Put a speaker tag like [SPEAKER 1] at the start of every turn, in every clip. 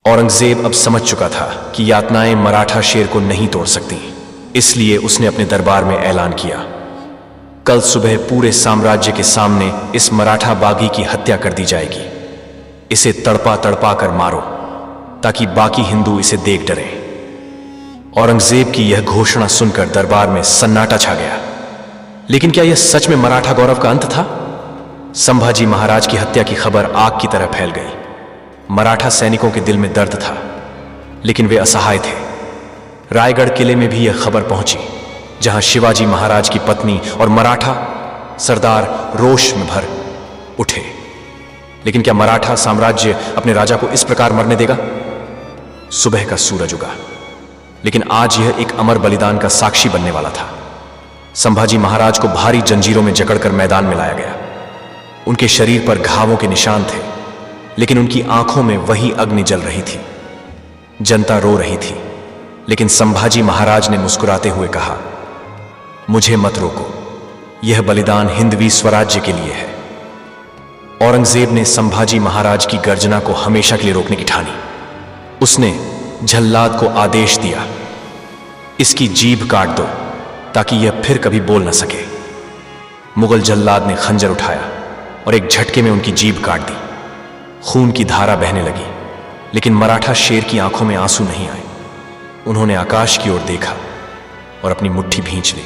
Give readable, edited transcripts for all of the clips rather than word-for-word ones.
[SPEAKER 1] औरंगजेब अब समझ चुका था कि यातनाएं मराठा शेर को नहीं तोड़ सकती, इसलिए उसने अपने दरबार में ऐलान किया, कल सुबह पूरे साम्राज्य के सामने इस मराठा बागी की हत्या कर दी जाएगी। इसे तड़पा तड़पा कर मारो ताकि बाकी हिंदू इसे देख डरें। औरंगजेब की यह घोषणा सुनकर दरबार में सन्नाटा छा गया। लेकिन क्या यह सच में मराठा गौरव का अंत था? संभाजी महाराज की हत्या की खबर आग की तरह फैल गई। मराठा सैनिकों के दिल में दर्द था, लेकिन वे असहाय थे। रायगढ़ किले में भी यह खबर पहुंची, जहां शिवाजी महाराज की पत्नी और मराठा सरदार रोष में भर उठे। लेकिन क्या मराठा साम्राज्य अपने राजा को इस प्रकार मरने देगा? सुबह का सूरज उगा, लेकिन आज यह एक अमर बलिदान का साक्षी बनने वाला था। संभाजी महाराज को भारी जंजीरों में जकड़कर मैदान में लाया गया। उनके शरीर पर घावों के निशान थे, लेकिन उनकी आंखों में वही अग्नि जल रही थी। जनता रो रही थी, लेकिन संभाजी महाराज ने मुस्कुराते हुए कहा, मुझे मत रोको, यह बलिदान हिंदवी स्वराज्य के लिए है। औरंगजेब ने संभाजी महाराज की गर्जना को हमेशा के लिए रोकने की ठानी। उसने झल्लाद को आदेश दिया, इसकी जीभ काट दो ताकि यह फिर कभी बोल न सके। मुगल जल्लाद ने खंजर उठाया और एक झटके में उनकी जीभ काट दी। खून की धारा बहने लगी, लेकिन मराठा शेर की आंखों में आंसू नहीं आए। उन्होंने आकाश की ओर देखा और अपनी मुट्ठी भींच ली।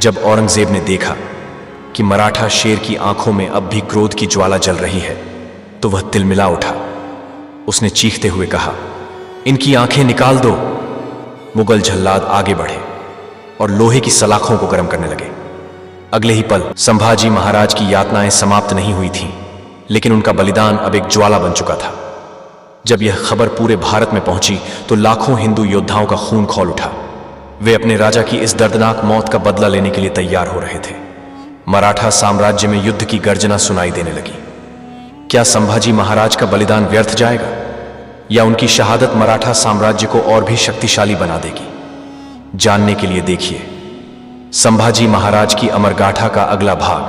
[SPEAKER 1] जब औरंगजेब ने देखा कि मराठा शेर की आंखों में अब भी क्रोध की ज्वाला जल रही है, तो वह तिलमिला उठा। उसने चीखते हुए कहा, इनकी आंखें निकाल दो। मुगल जल्लाद आगे बढ़े और लोहे की सलाखों को गर्म करने लगे। अगले ही पल संभाजी महाराज की यातनाएं समाप्त नहीं हुई थीं, लेकिन उनका बलिदान अब एक ज्वाला बन चुका था। जब यह खबर पूरे भारत में पहुंची तो लाखों हिंदू योद्धाओं का खून खौल उठा। वे अपने राजा की इस दर्दनाक मौत का बदला लेने के लिए तैयार हो रहे थे। मराठा साम्राज्य में युद्ध की गर्जना सुनाई देने लगी। क्या संभाजी महाराज का बलिदान व्यर्थ जाएगा, या उनकी शहादत मराठा साम्राज्य को और भी शक्तिशाली बना देगी? जानने के लिए देखिए संभाजी महाराज की अमर गाथा का अगला भाग।